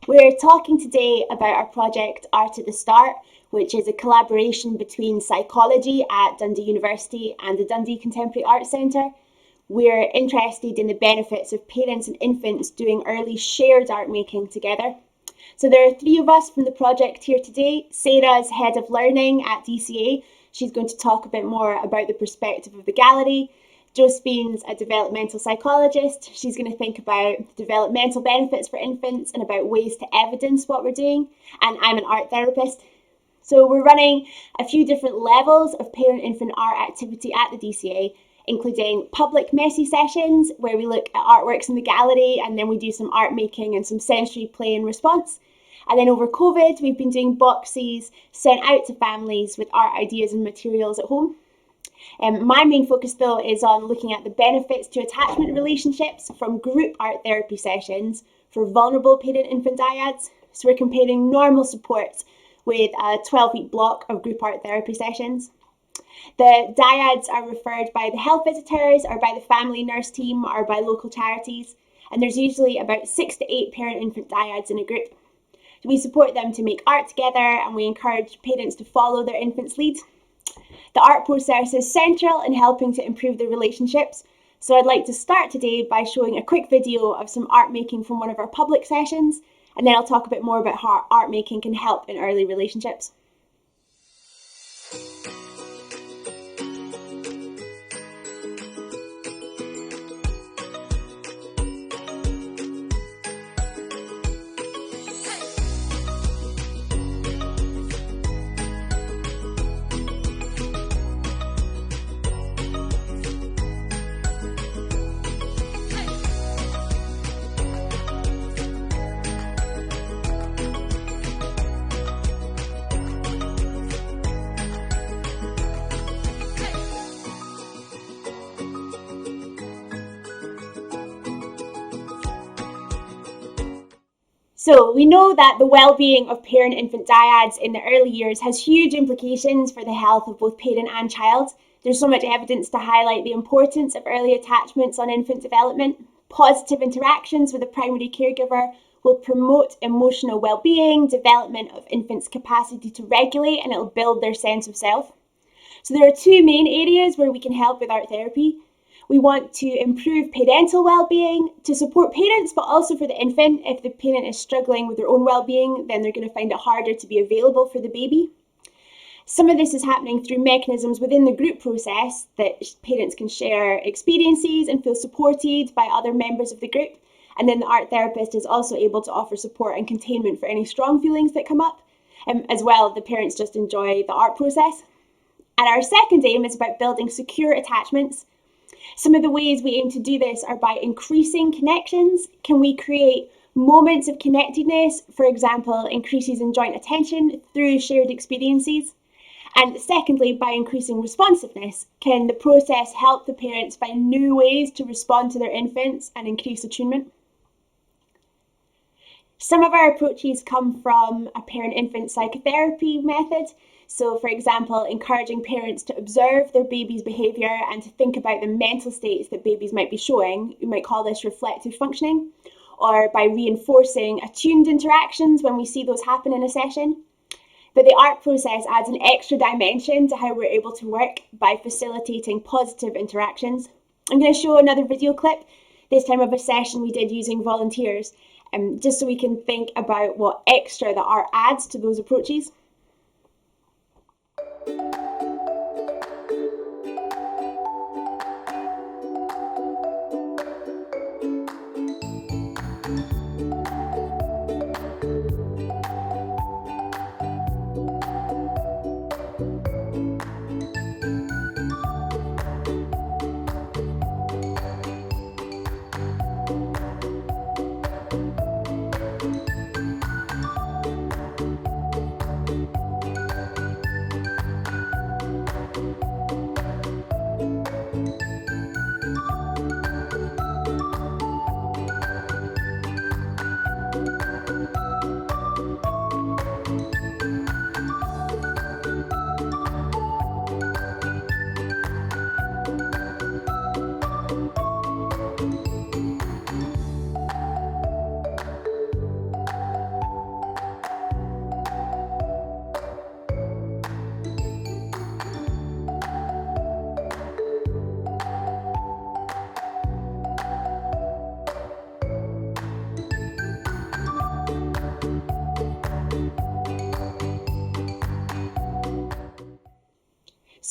We're talking today about our project Art at the Start, which is a collaboration between psychology at Dundee University and the Dundee Contemporary Arts Centre. We're interested in the benefits of parents and infants doing early shared art making together. So there are three of us from the project here today. Sarah's Head of Learning at DCA. She's going to talk a bit more about the perspective of the gallery. Josephine's a developmental psychologist. She's going to think about developmental benefits for infants and about ways to evidence what we're doing. And I'm an art therapist. So we're running a few different levels of parent-infant art activity at the DCA, including public messy sessions where we look at artworks in the gallery and then we do some art making and some sensory play in response. And then over COVID, we've been doing boxes sent out to families with art ideas and materials at home. My main focus though is on looking at the benefits to attachment relationships from group art therapy sessions for vulnerable parent-infant dyads. So we're comparing normal supports with a 12-week block of group art therapy sessions. The dyads are referred by the health visitors or by the family nurse team or by local charities, and there's usually about 6 to 8 parent-infant dyads in a group. We support them to make art together and we encourage parents to follow their infant's lead. The art process is central in helping to improve the relationships, so I'd like to start today by showing a quick video of some art making from one of our public sessions, and then I'll talk a bit more about how art making can help in early relationships. So we know that the well-being of parent-infant dyads in the early years has huge implications for the health of both parent and child. There's so much evidence to highlight the importance of early attachments on infant development. Positive interactions with a primary caregiver will promote emotional well-being, development of infants' capacity to regulate, and it'll build their sense of self. So there are two main areas where we can help with art therapy. We want to improve parental well-being to support parents, but also for the infant. If the parent is struggling with their own well-being, then they're going to find it harder to be available for the baby. Some of this is happening through mechanisms within the group process that parents can share experiences and feel supported by other members of the group. And then the art therapist is also able to offer support and containment for any strong feelings that come up. As well, the parents just enjoy the art process. And our second aim is about building secure attachments. Some of the ways we aim to do this are by increasing connections. Can we create moments of connectedness, for example, increases in joint attention through shared experiences? And secondly, by increasing responsiveness, can the process help the parents find new ways to respond to their infants and increase attunement? Some of our approaches come from a parent-infant psychotherapy method. So, for example, encouraging parents to observe their baby's behaviour and to think about the mental states that babies might be showing. We might call this reflective functioning, or by reinforcing attuned interactions when we see those happen in a session. But the art process adds an extra dimension to how we're able to work by facilitating positive interactions. I'm going to show another video clip, this time of a session we did using volunteers, just so we can think about what extra the art adds to those approaches.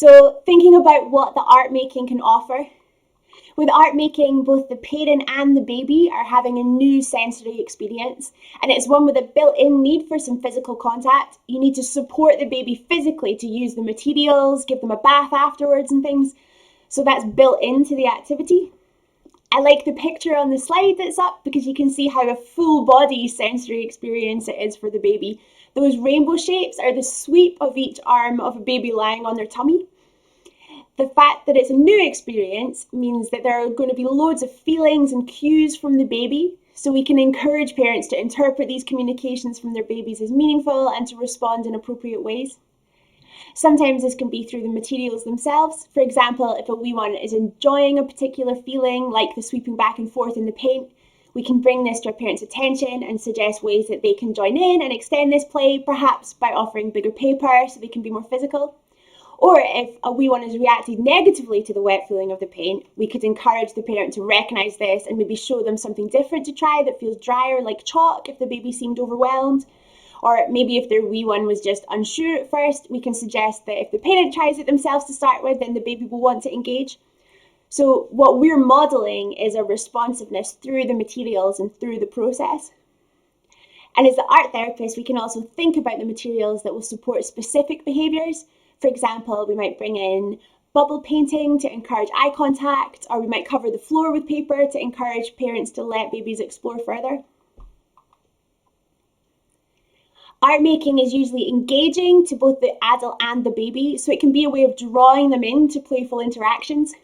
So thinking about what the art making can offer. With art making, both the parent and the baby are having a new sensory experience, and it's one with a built-in need for some physical contact. You need to support the baby physically to use the materials, give them a bath afterwards and things. So that's built into the activity. I like the picture on the slide that's up because you can see how a full body sensory experience it is for the baby. Those rainbow shapes are the sweep of each arm of a baby lying on their tummy. The fact that it's a new experience means that there are going to be loads of feelings and cues from the baby, so we can encourage parents to interpret these communications from their babies as meaningful and to respond in appropriate ways. Sometimes this can be through the materials themselves. For example, if a wee one is enjoying a particular feeling, like the sweeping back and forth in the paint, we can bring this to a parent's attention and suggest ways that they can join in and extend this play, perhaps by offering bigger paper so they can be more physical. Or if a wee one has reacted negatively to the wet feeling of the paint, we could encourage the parent to recognise this and maybe show them something different to try that feels drier, like chalk, if the baby seemed overwhelmed. Or maybe if their wee one was just unsure at first, we can suggest that if the parent tries it themselves to start with, then the baby will want to engage. So what we're modelling is a responsiveness through the materials and through the process. And as the art therapist, we can also think about the materials that will support specific behaviours. For example, we might bring in bubble painting to encourage eye contact, or we might cover the floor with paper to encourage parents to let babies explore further. Art making is usually engaging to both the adult and the baby, so it can be a way of drawing them into playful interactions.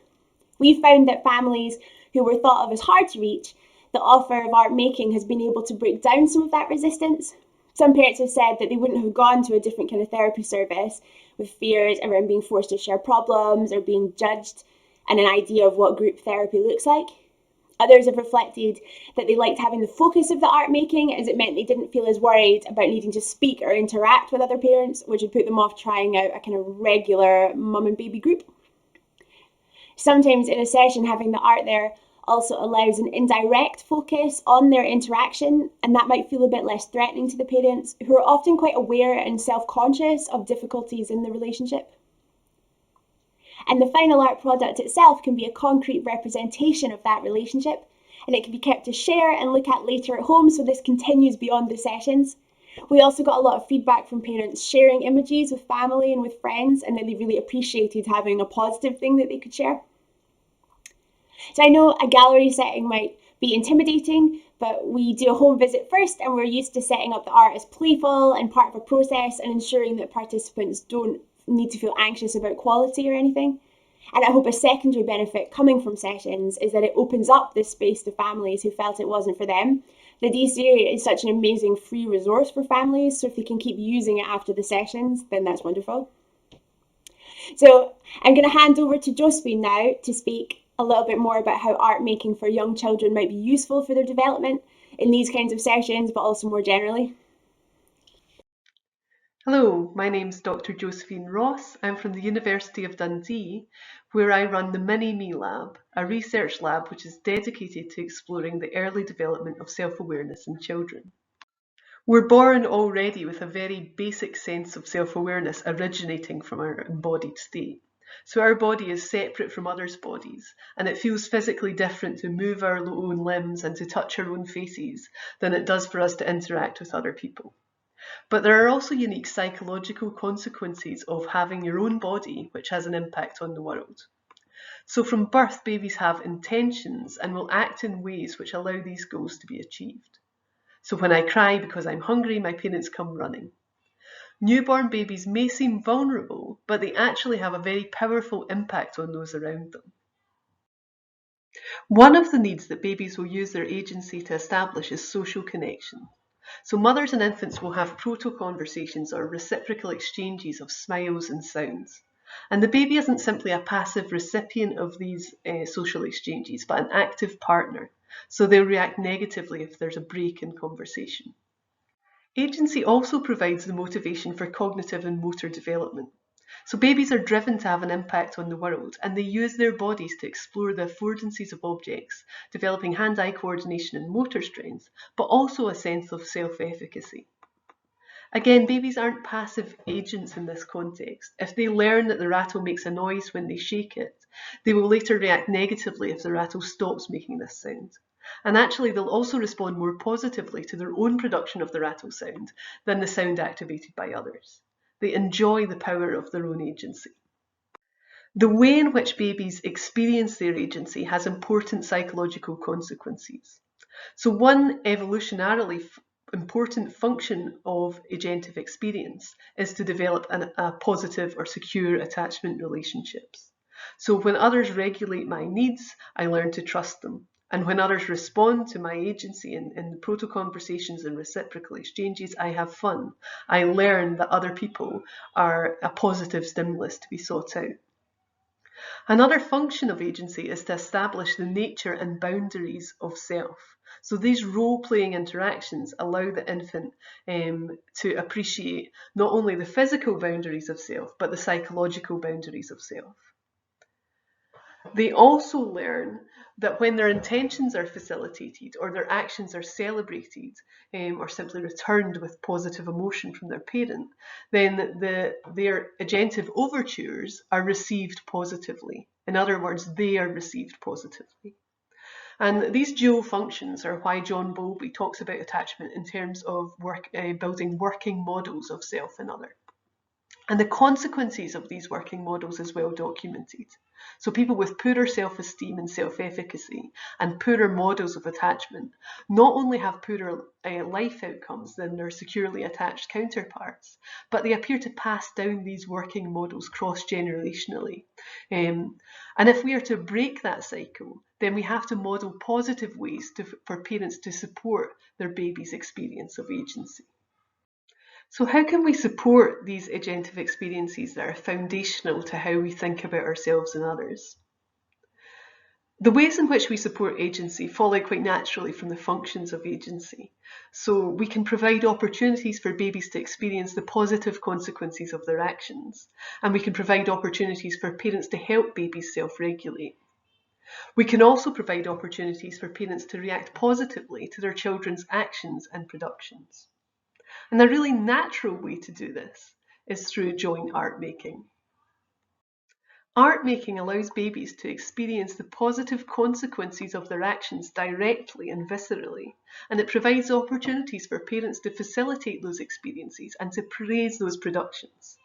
We've found that families who were thought of as hard to reach, the offer of art making has been able to break down some of that resistance. Some parents have said that they wouldn't have gone to a different kind of therapy service with fears around being forced to share problems or being judged and an idea of what group therapy looks like. Others have reflected that they liked having the focus of the art making, as it meant they didn't feel as worried about needing to speak or interact with other parents, which would put them off trying out a kind of regular mum and baby group. Sometimes in a session, having the art there also allows an indirect focus on their interaction, and that might feel a bit less threatening to the parents, who are often quite aware and self-conscious of difficulties in the relationship. And the final art product itself can be a concrete representation of that relationship, and it can be kept to share and look at later at home, so this continues beyond the sessions. We also got a lot of feedback from parents sharing images with family and with friends, and that they really appreciated having a positive thing that they could share. So I know a gallery setting might be intimidating, but we do a home visit first, and we're used to setting up the art as playful and part of a process and ensuring that participants don't need to feel anxious about quality or anything. And I hope a secondary benefit coming from sessions is that it opens up this space to families who felt it wasn't for them. The DC is such an amazing free resource for families, so if they can keep using it after the sessions, then that's wonderful. So I'm going to hand over to Josephine now to speak a little bit more about how art making for young children might be useful for their development in these kinds of sessions, but also more generally. Hello, my name's Dr. Josephine Ross. I'm from the University of Dundee, where I run the Mini-Me Lab, a research lab which is dedicated to exploring the early development of self-awareness in children. We're born already with a very basic sense of self-awareness originating from our embodied state. So our body is separate from others' bodies, and it feels physically different to move our own limbs and to touch our own faces than it does for us to interact with other people. But there are also unique psychological consequences of having your own body, which has an impact on the world. So from birth, babies have intentions and will act in ways which allow these goals to be achieved. So when I cry because I'm hungry, my parents come running. Newborn babies may seem vulnerable, but they actually have a very powerful impact on those around them. One of the needs that babies will use their agency to establish is social connection. So mothers and infants will have proto-conversations or reciprocal exchanges of smiles and sounds. And the baby isn't simply a passive recipient of these social exchanges, but an active partner. So they'll react negatively if there's a break in conversation. Agency also provides the motivation for cognitive and motor development. So babies are driven to have an impact on the world, and they use their bodies to explore the affordances of objects, developing hand-eye coordination and motor strength, but also a sense of self-efficacy. Again, babies aren't passive agents in this context. If they learn that the rattle makes a noise when they shake it, they will later react negatively if the rattle stops making this sound. And actually, they'll also respond more positively to their own production of the rattle sound than the sound activated by others. They enjoy the power of their own agency. The way in which babies experience their agency has important psychological consequences. So one evolutionarily important function of agentive experience is to develop a positive or secure attachment relationships. So when others regulate my needs, I learn to trust them. And when others respond to my agency in the proto-conversations and reciprocal exchanges, I have fun. I learn that other people are a positive stimulus to be sought out. Another function of agency is to establish the nature and boundaries of self. So these role-playing interactions allow the infant to appreciate not only the physical boundaries of self, but the psychological boundaries of self. They also learn that when their intentions are facilitated or their actions are celebrated or simply returned with positive emotion from their parent, then their agentive overtures are received positively. In other words, they are received positively. And these dual functions are why John Bowlby talks about attachment in terms of building working models of self and other. And the consequences of these working models is well documented. So people with poorer self-esteem and self-efficacy and poorer models of attachment not only have poorer life outcomes than their securely attached counterparts, but they appear to pass down these working models cross-generationally. And if we are to break that cycle, then we have to model positive ways for parents to support their baby's experience of agency. So how can we support these agentive experiences that are foundational to how we think about ourselves and others? The ways in which we support agency follow quite naturally from the functions of agency. So we can provide opportunities for babies to experience the positive consequences of their actions, and we can provide opportunities for parents to help babies self-regulate. We can also provide opportunities for parents to react positively to their children's actions and productions. And a really natural way to do this is through joint art making. Art making allows babies to experience the positive consequences of their actions directly and viscerally, and it provides opportunities for parents to facilitate those experiences and to praise those productions.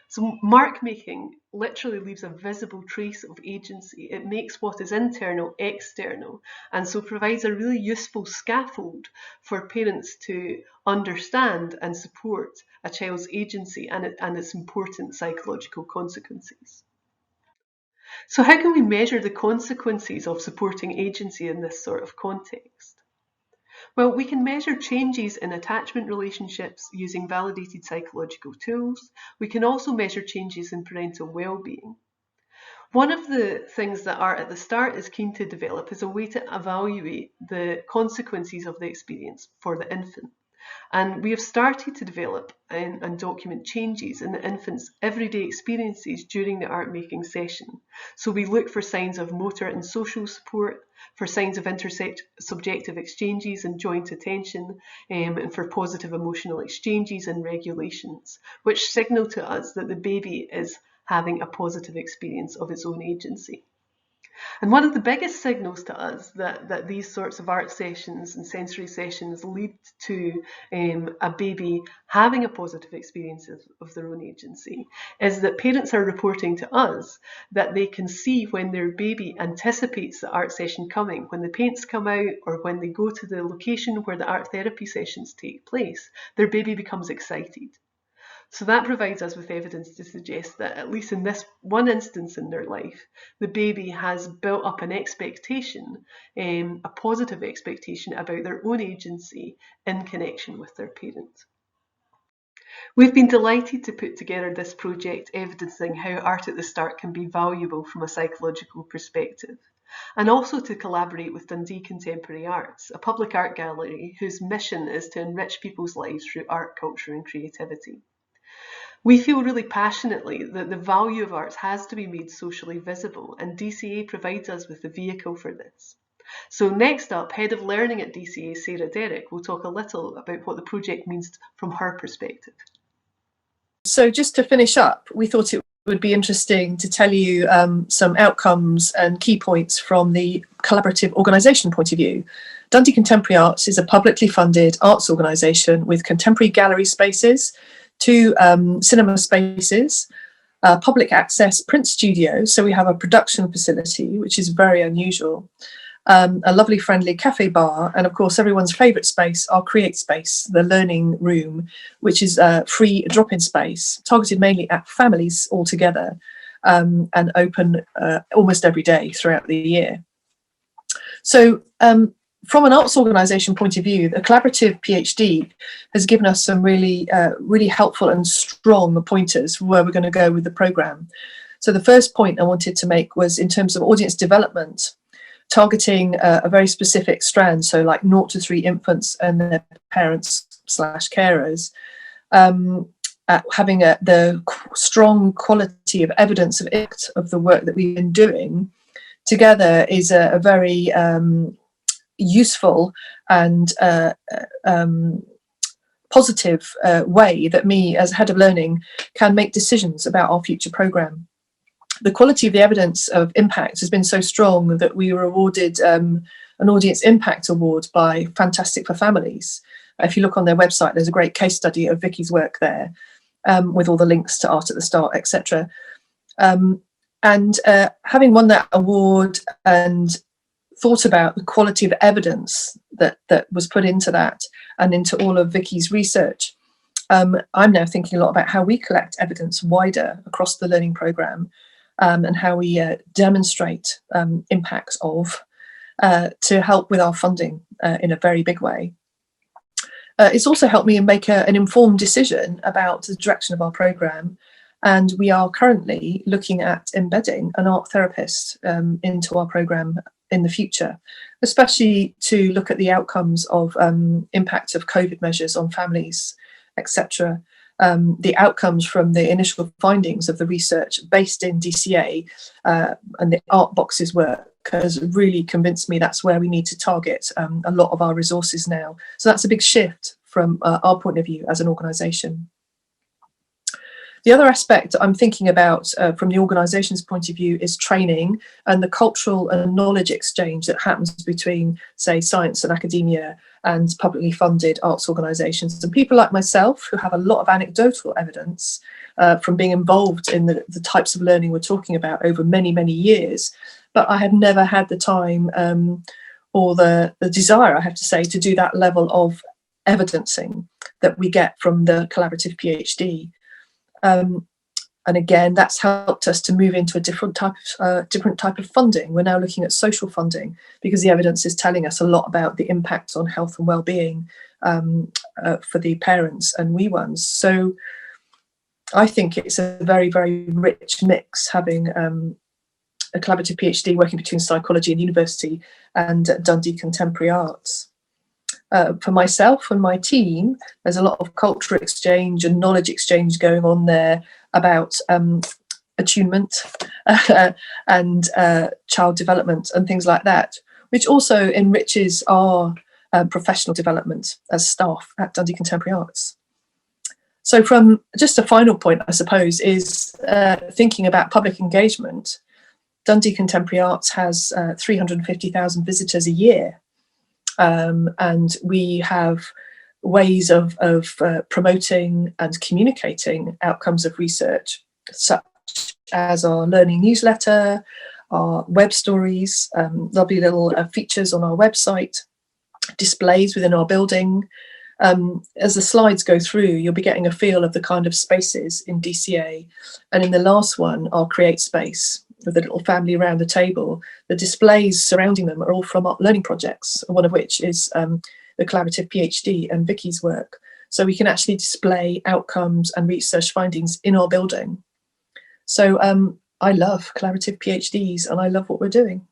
So mark making literally leaves a visible trace of agency. It makes what is internal external, and so provides a really useful scaffold for parents to understand and support a child's agency and its important psychological consequences. So how can we measure the consequences of supporting agency in this sort of context? Well, we can measure changes in attachment relationships using validated psychological tools. We can also measure changes in parental well-being. One of the things that Art at the Start is keen to develop is a way to evaluate the consequences of the experience for the infant. And we have started to develop and document changes in the infant's everyday experiences during the art making session. So we look for signs of motor and social support, for signs of intersubjective exchanges and joint attention, and for positive emotional exchanges and regulations, which signal to us that the baby is having a positive experience of its own agency. And one of the biggest signals to us that these sorts of art sessions and sensory sessions lead to a baby having a positive experience of their own agency is that parents are reporting to us that they can see when their baby anticipates the art session coming, when the paints come out or when they go to the location where the art therapy sessions take place, their baby becomes excited. So that provides us with evidence to suggest that, at least in this one instance in their life, the baby has built up an expectation, a positive expectation about their own agency in connection with their parent. We've been delighted to put together this project evidencing how Art at the Start can be valuable from a psychological perspective, and also to collaborate with Dundee Contemporary Arts, a public art gallery whose mission is to enrich people's lives through art, culture and creativity. We feel really passionately that the value of arts has to be made socially visible, and DCA provides us with the vehicle for this. So next up, Head of Learning at DCA, Sarah Derrick, will talk a little about what the project means from her perspective. So just to finish up, we thought it would be interesting to tell you some outcomes and key points from the collaborative organisation point of view. Dundee Contemporary Arts is a publicly funded arts organisation with contemporary gallery spaces, 2 cinema spaces, public access print studio, so we have a production facility, which is very unusual, a lovely friendly cafe bar, and of course everyone's favourite space, our Create Space, the learning room, which is a free drop-in space targeted mainly at families altogether, and open almost every day throughout the year. So from an arts organisation point of view, the collaborative PhD has given us some really helpful and strong pointers for where we're going to go with the programme. So the first point I wanted to make was in terms of audience development, targeting a very specific strand, so like 0 to 3 infants and their parents/carers, having the strong quality of evidence of impact of the work that we've been doing together is a very useful and positive way that me as head of learning can make decisions about our future programme. The quality of the evidence of impact has been so strong that we were awarded an Audience Impact Award by Fantastic for Families. If you look on their website, there's a great case study of Vicky's work there, with all the links to Art at the Start, etc. And having won that award and thought about the quality of evidence that was put into that and into all of Vicky's research, I'm now thinking a lot about how we collect evidence wider across the learning programme, and how we demonstrate impacts of to help with our funding in a very big way. It's also helped me make an informed decision about the direction of our programme, and we are currently looking at embedding an art therapist into our programme in the future, especially to look at the outcomes of impact of COVID measures on families, etc. The outcomes from the initial findings of the research based in DCA and the art boxes work has really convinced me that's where we need to target a lot of our resources now. So that's a big shift from our point of view as an organisation. The other aspect I'm thinking about from the organisation's point of view is training and the cultural and knowledge exchange that happens between, say, science and academia and publicly funded arts organisations. And people like myself who have a lot of anecdotal evidence from being involved in the types of learning we're talking about over many, many years. But I have never had the time or the desire, I have to say, to do that level of evidencing that we get from the collaborative PhD. And again, that's helped us to move into a different type of funding. We're now looking at social funding because the evidence is telling us a lot about the impact on health and well-being for the parents and wee ones. So I think it's a very, very rich mix having a collaborative PhD working between psychology and university and Dundee Contemporary Arts. For myself and my team, there's a lot of cultural exchange and knowledge exchange going on there about attunement and child development and things like that, which also enriches our professional development as staff at Dundee Contemporary Arts. So from just a final point, I suppose, is thinking about public engagement. Dundee Contemporary Arts has 350,000 visitors a year. And we have ways of promoting and communicating outcomes of research, such as our learning newsletter, our web stories, lovely little features on our website, displays within our building. As the slides go through, you'll be getting a feel of the kind of spaces in DCA. And in the last one, our Create Space, with a little family around the table, the displays surrounding them are all from our learning projects, one of which is the collaborative PhD and Vicky's work. So we can actually display outcomes and research findings in our building. So I love collaborative PhDs and I love what we're doing.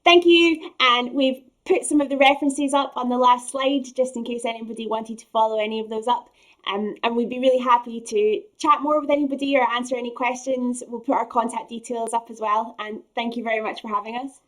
Thank you. And we've put some of the references up on the last slide, just in case anybody wanted to follow any of those up. And we'd be really happy to chat more with anybody or answer any questions. We'll put our contact details up as well. And thank you very much for having us.